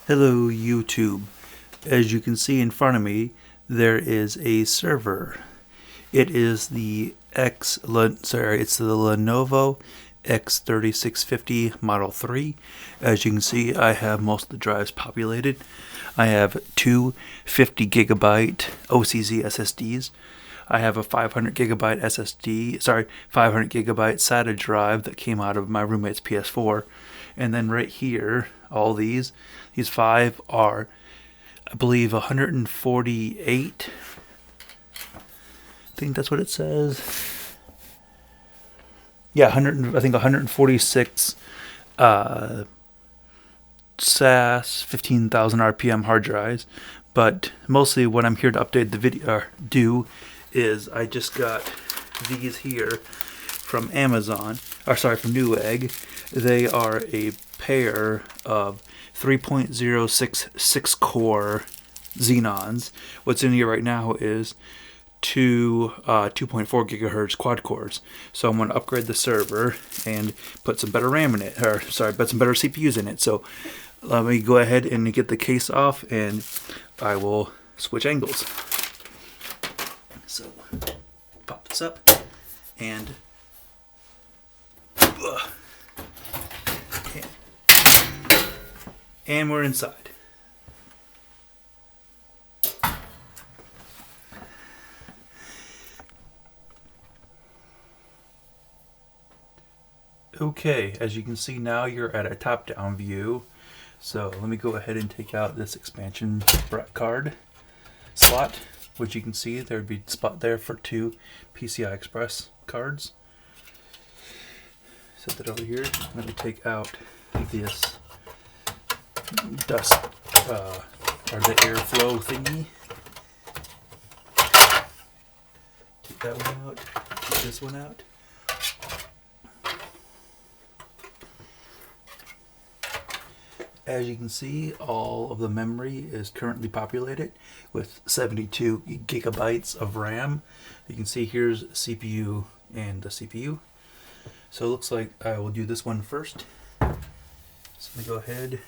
Hello YouTube. As you can see in front of me, there is a server. It is the it's the Lenovo X3650 Model 3. As you can see, I have most of the drives populated. I have two 50 gigabyte OCZ SSDs. I have a 500 gigabyte 500 gigabyte SATA drive that came out of my roommate's PS4. And then right here, all these five are, I believe, 148. I think that's what it says. Yeah, I think 146 SAS 15,000 RPM hard drives. But mostly what I'm here to update the video is I just got these here from Amazon, from Newegg. They are a pair of 3.066 core Xenons. What's in here right now is two 2.4 gigahertz quad cores. So I'm going to upgrade the server and put some better RAM in it, put some better CPUs in it. So let me go ahead and get the case off and I will switch angles. So pop this up and we're inside. Okay, as you can see now, you're at a top-down view. So let me go ahead and take out this expansion card slot, which you can see there'd be a spot there for two PCI Express cards. Set that over here. Let me take out this dust or the airflow thingy. Take that one out. Take this one out. As you can see, all of the memory is currently populated with 72 gigabytes of RAM. You can see here's CPU and the CPU. So it looks like I will do this one first. So let me go ahead.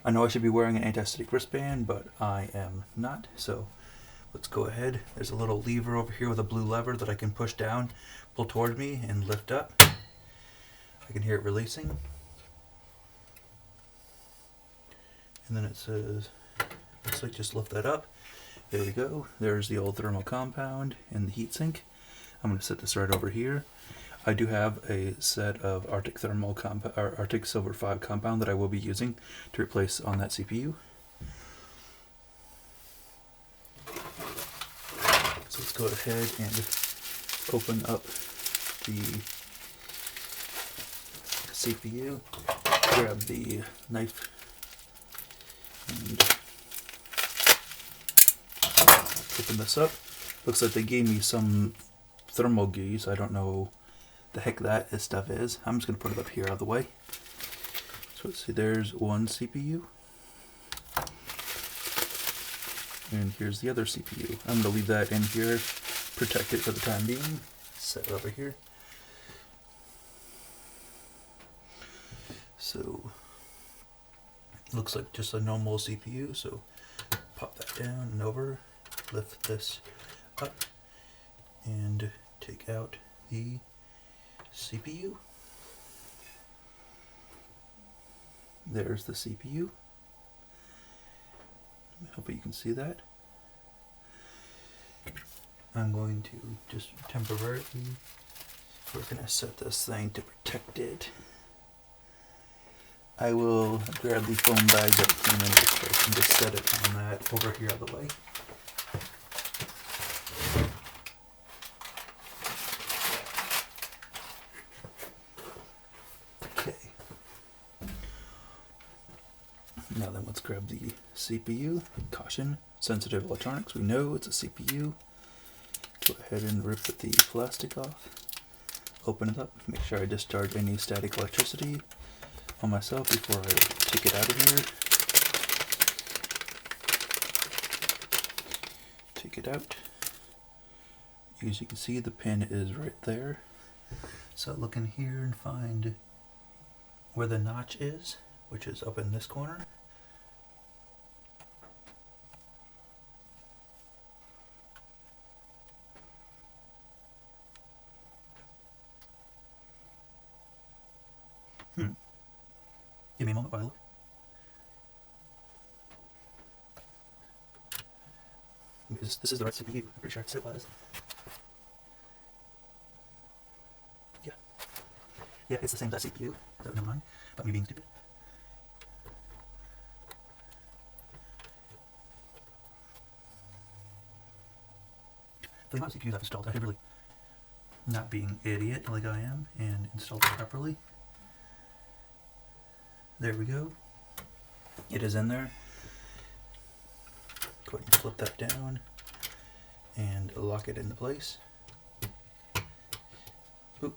I know I should be wearing an anti-static wristband, but I am not. So let's go ahead. There's a little lever over here with a blue lever that I can push down, pull toward me, and lift up. I can hear it releasing. And then it says, looks like just lift that up. There we go. There's the old thermal compound and the heatsink. I'm going to set this right over here. I do have a set of Arctic Silver 5 compound that I will be using to replace on that CPU. So let's go ahead and open up the CPU. Grab the knife and open this up. Looks like they gave me some thermal geese. I don't know the heck that stuff is. I'm just going to put it up here out of the way. So let's see, there's one CPU. And here's the other CPU. I'm going to leave that in here, protect it for the time being. Set it over here. So looks like just a normal CPU, so pop that down and over, lift this up, and take out the CPU. There's the CPU. Hopefully you can see that. I'm going to just temporarily, we're going to set this thing to protect it. I will grab the foam bag that came in this place and just set it on that over here out of the way. Okay. Now then, let's grab the CPU. Caution, sensitive electronics. We know it's a CPU. Go ahead and rip the plastic off. Open it up. Make sure I discharge any static electricity on myself before I take it out of here. Take it out. As you can see, the pin is right there. So look in here and find where the notch is, which is up in this corner. Give me a moment while I look. This is the right CPU. I'm pretty sure it was. Yeah. Yeah, it's the same as that CPU. So never mind about me being stupid. For the amount of CPUs I've installed, I should really not be an idiot like I am and install it properly. There we go. It is in there. Go ahead and flip that down and lock it into place. Boop.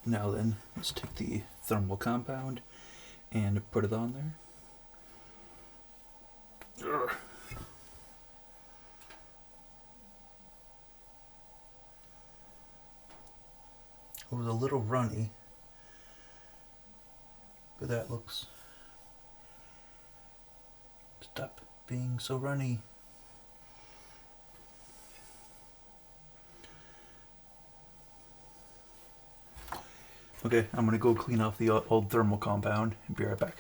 Now then, let's take the thermal compound and put it on there. Urgh. It was a little runny, but that looks... Stop being so runny. Okay, I'm gonna go clean off the old thermal compound and be right back.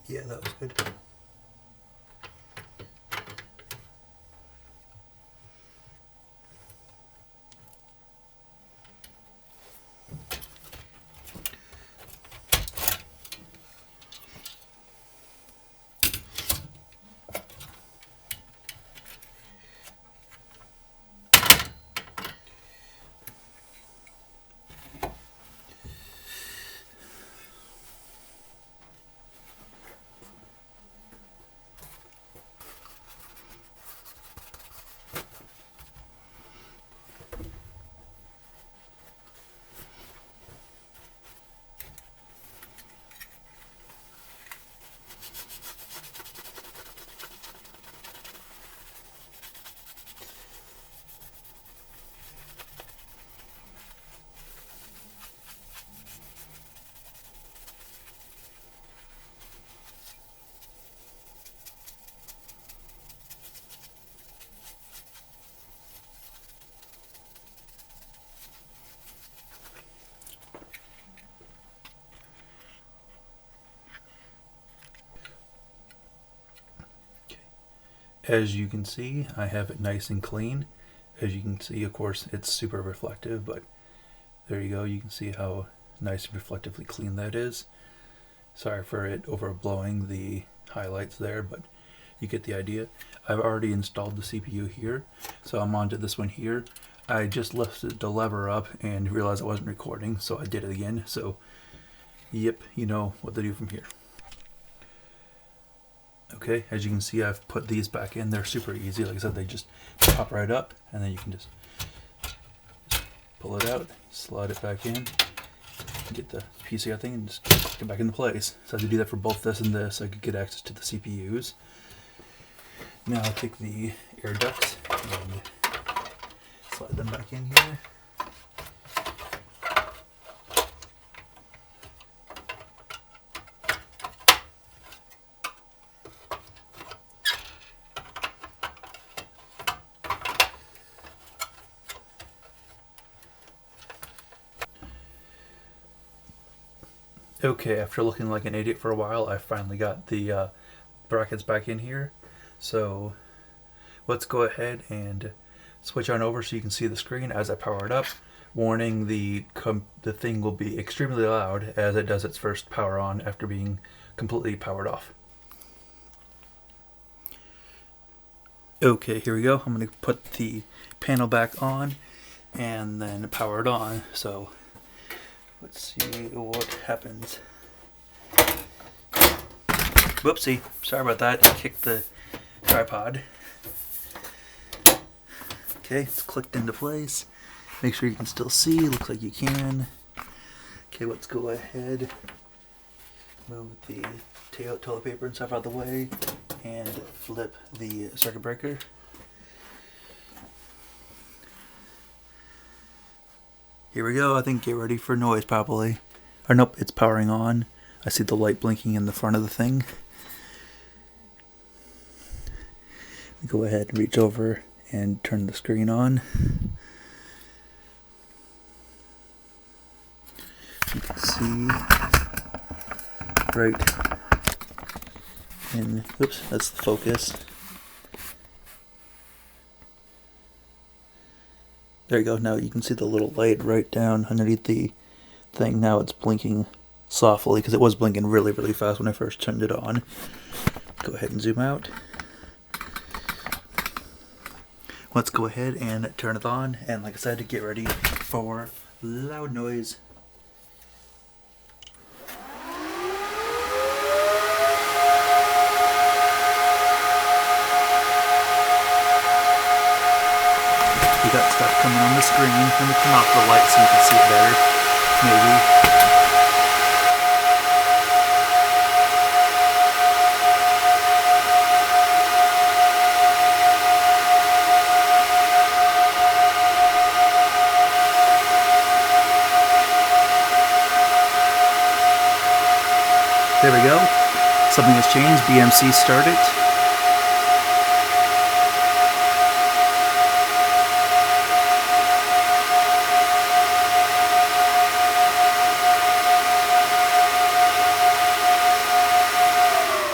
Yeah, that was good. As you can see, I have it nice and clean. As you can see, of course, it's super reflective, but there you go. You can see how nice and reflectively clean that is. Sorry for it overblowing the highlights there, but you get the idea. I've already installed the CPU here, so I'm onto this one here. I just lifted the lever up and realized I wasn't recording, so I did it again. So, yep, you know what to do from here. Okay, as you can see, I've put these back in. They're super easy. Like I said, they just pop right up, and then you can just pull it out, slide it back in, get the PCI thing, and just get back into place. So I had to do that for both this and this. So I could get access to the CPUs. Now I'll take the air ducts and slide them back in here. Okay, after looking like an idiot for a while, I finally got the brackets back in here. So let's go ahead and switch on over so you can see the screen as I power it up. Warning, the thing will be extremely loud as it does its first power on after being completely powered off. Okay, here we go. I'm going to put the panel back on and then power it on. So let's see what happens. Whoopsie, sorry about that. I kicked the tripod. Okay, it's clicked into place. Make sure you can still see. Looks like you can. Okay, let's go ahead. Move the toilet paper and stuff out of the way and flip the circuit breaker. Here we go. I think get ready for noise probably. Or nope, it's powering on. I see the light blinking in the front of the thing. Go ahead and reach over and turn the screen on. You can see right in, oops, that's the focus. There you go. Now you can see the little light right down underneath the thing. Now it's blinking softly because it was blinking really, really fast when I first turned it on. Go ahead and zoom out. Let's go ahead and turn it on, and like I said, to get ready for loud noise. We got stuff coming on the screen. Let me turn off the light so you can see it better. Maybe. There we go. Something has changed. BMC started.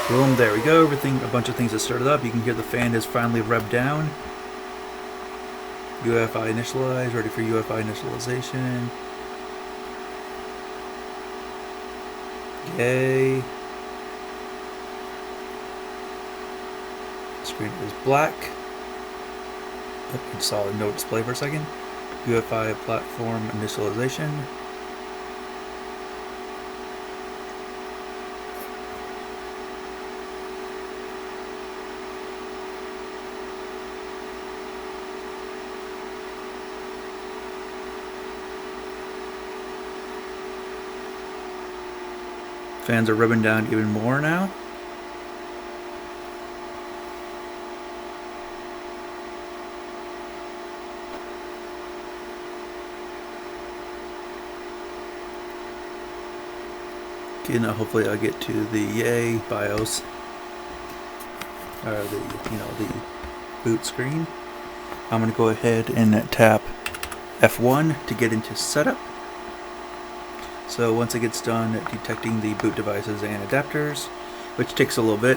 Boom, there we go. Everything, a bunch of things have started up. You can hear the fan is finally revved down. UEFI initialized, ready for UEFI initialization. Yay. Screen is black. I saw no display for a second. UEFI platform initialization. Fans are rubbing down even more now. Okay, now hopefully I'll get to the Yay BIOS, or the boot screen. I'm going to go ahead and tap F1 to get into setup. So once it gets done detecting the boot devices and adapters, which takes a little bit.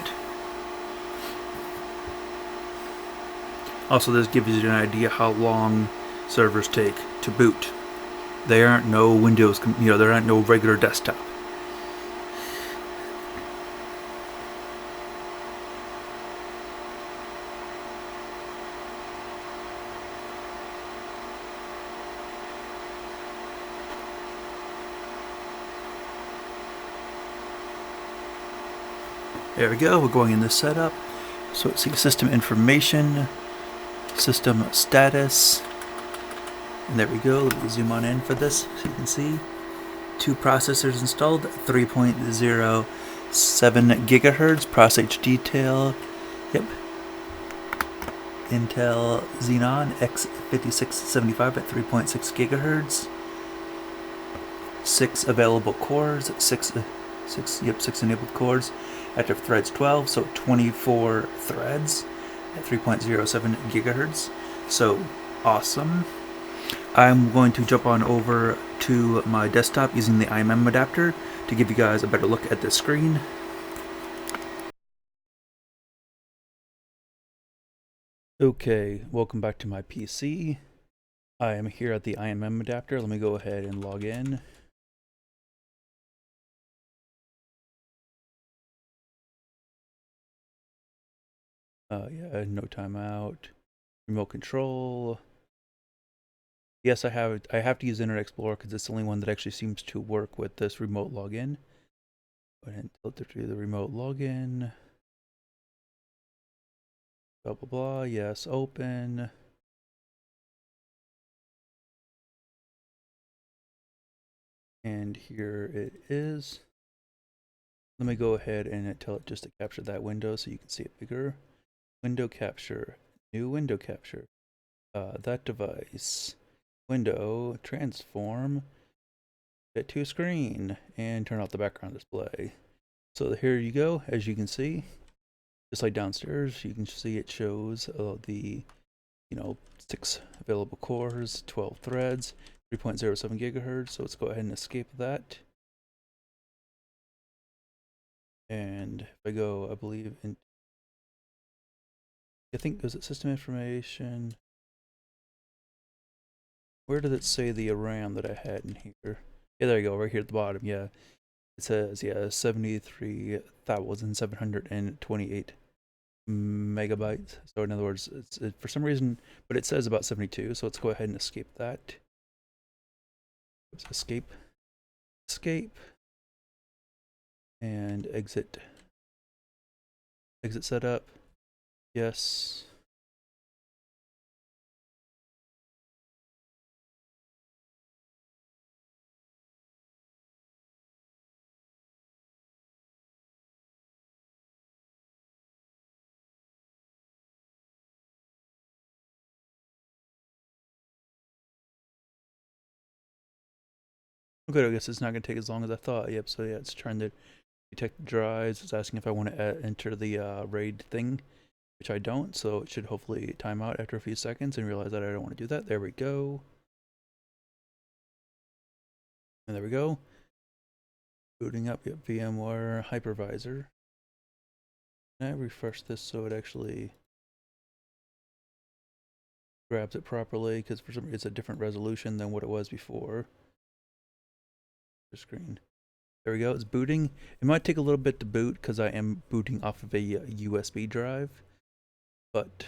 Also, this gives you an idea how long servers take to boot. There aren't no Windows, there aren't no regular desktop. There we go, we're going in the setup. So let's see, system information, system status, and there we go. Let me zoom on in for this so you can see. 2 processors installed, 3.07 gigahertz, process detail, yep. Intel Xenon X5675 at 3.6 gigahertz. 6 available cores, 6 enabled cores. Active threads 12, so 24 threads at 3.07 gigahertz. So awesome. I'm going to jump on over to my desktop using the IMM adapter to give you guys a better look at this screen. Okay, welcome back to my PC. I am here at the IMM adapter. Let me go ahead and log in. Yeah, no timeout. Remote control. Yes, I have to use Internet Explorer because it's the only one that actually seems to work with this remote login. Go ahead and filter through the remote login. Blah blah blah. Yes, open. And here it is. Let me go ahead and tell it just to capture that window so you can see it bigger. Window capture, new window capture. That device, window, transform, get to screen, and turn off the background display. So here you go. As you can see, just like downstairs, you can see it shows the 6 available cores, 12 threads, 3.07 gigahertz. So let's go ahead and escape that. And if I go, I believe in, I think, was it system information? Where did it say the RAM that I had in here? Yeah, there you go, right here at the bottom. Yeah, it says 73,728 megabytes. So in other words, it's for some reason, but it says about 72. So let's go ahead and escape that. Escape, and exit. Exit setup. Yes. Okay, I guess it's not going to take as long as I thought. Yep, so yeah, it's trying to detect drives. It's asking if I want to enter the RAID thing, which I don't, so it should hopefully time out after a few seconds and realize that I don't want to do that. There we go. And there we go. Booting up, yep, VMware hypervisor. Can I refresh this so it actually grabs it properly? Because for some reason it's a different resolution than what it was before. The screen. There we go, it's booting. It might take a little bit to boot because I am booting off of a USB drive, but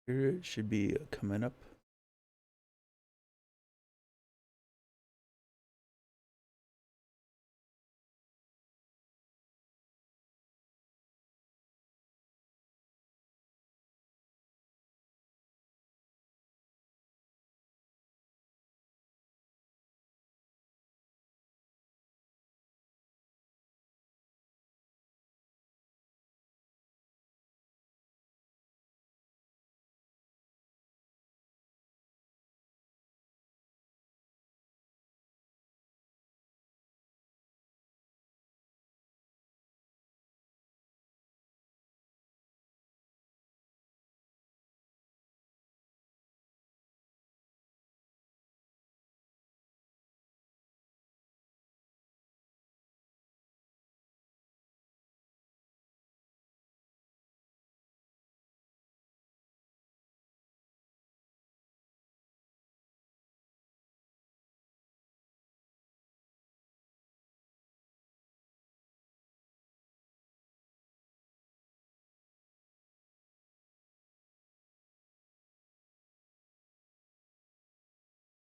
here it should be coming up.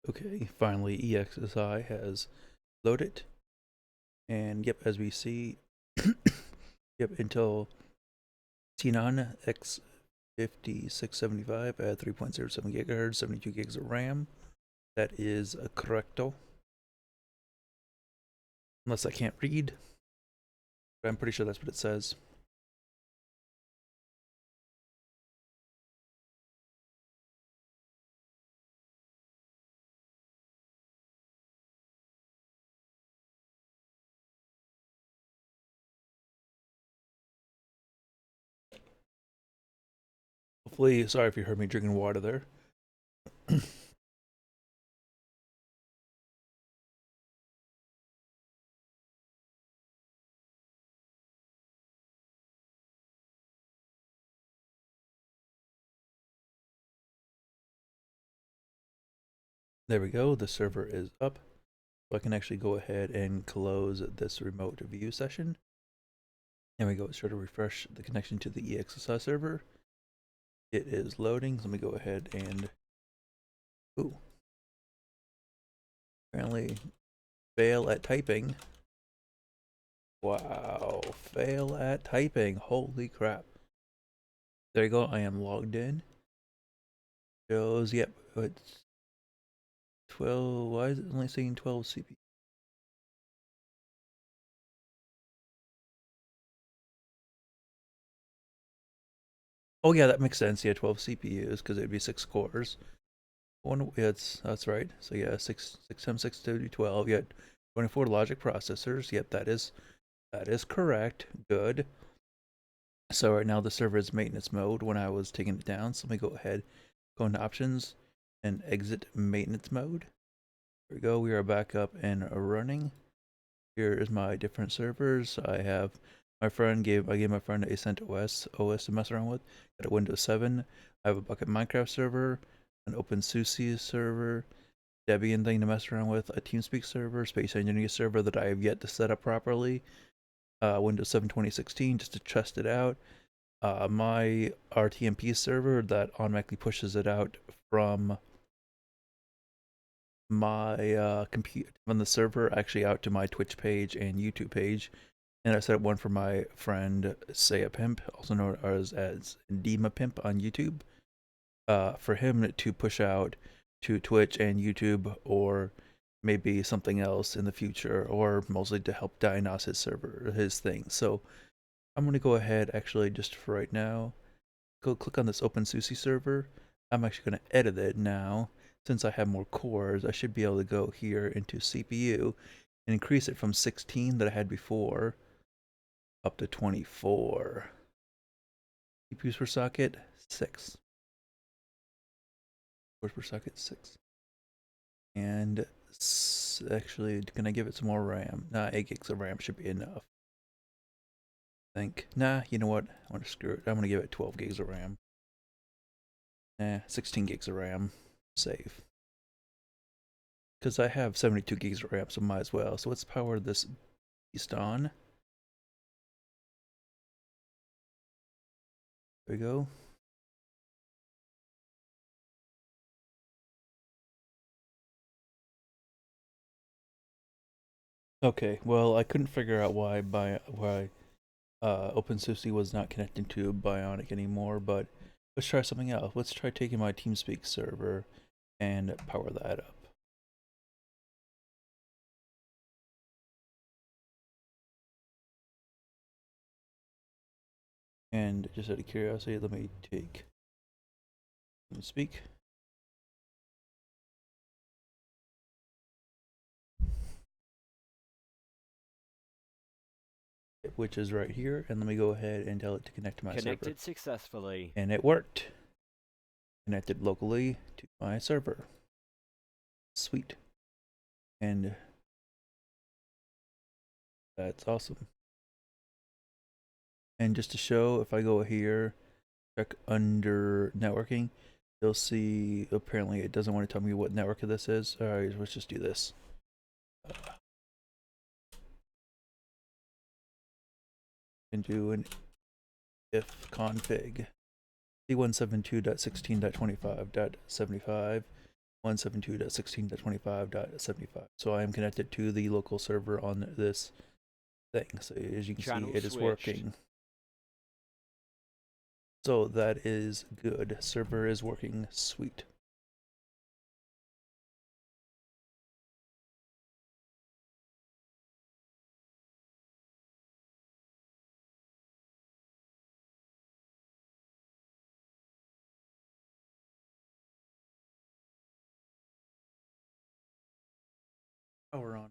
Okay, finally EXSI has loaded. And yep, as we see, yep, Intel Xenon X5675 at 3.07 gigahertz, 72 gigs of RAM. That is correcto. Unless I can't read. But I'm pretty sure that's what it says. Hopefully, sorry if you heard me drinking water there. There we go. The server is up. So I can actually go ahead and close this remote view session. There we go. It's sure to refresh the connection to the EXSI server. It is loading. So let me go ahead and... Ooh. Apparently fail at typing. Wow. Fail at typing. Holy crap. There you go. I am logged in. Shows, yep. It's 12. Why is it only saying 12 CPU? Oh yeah, that makes sense. Yeah, 12 CPUs because it'd be 6 cores. That's right. So yeah, 6 times 6 to 12. Yeah, 24 logic processors. Yep, that is correct. Good. So right now the server is maintenance mode when I was taking it down. So let me go ahead, go into options, and exit maintenance mode. There we go. We are back up and running. Here is my different servers. I gave my friend a CentOS OS to mess around with. Got a Windows 7. I have a Bucket Minecraft server, an OpenSUSE server, Debian thing to mess around with, a TeamSpeak server, Space Engineer server that I have yet to set up properly, Windows 7 2016 just to test it out, my RTMP server that automatically pushes it out from my computer on the server actually out to my Twitch page and YouTube page. And I set up one for my friend Saya Pimp, also known as Dima Pimp on YouTube, for him to push out to Twitch and YouTube, or maybe something else in the future, or mostly to help diagnose his server, his thing. So I'm gonna go ahead, actually, just for right now, go click on this OpenSUSE server. I'm actually gonna edit it now. Since I have more cores, I should be able to go here into CPU and increase it from 16 that I had before up to 24. CPUs per socket, 6. Cores per socket, 6. And actually, can I give it some more RAM? Nah, 8 gigs of RAM should be enough. I think. Nah, you know what? I want to screw it. I'm going to give it 12 gigs of RAM. 16 gigs of RAM. Save. Because I have 72 gigs of RAM, so might as well. So let's power this beast on. There we go. Okay, well, I couldn't figure out why OpenSUSE was not connecting to Bionic anymore, but let's try something else. Let's try taking my TeamSpeak server and power that up. And just out of curiosity, let me take TeamSpeak. Which is right here, and let me go ahead and tell it to connect to my server. Connected successfully. And it worked. Connected locally to my server. Sweet. And that's awesome. And just to show, if I go here, check under networking, you'll see apparently it doesn't want to tell me what network this is. Alright, let's just do this. And do an if config c172.16.25.75 172.16.25.75. So I am connected to the local server on this thing. So as you can see, it is working. So that is good. Server is working sweet. Power on.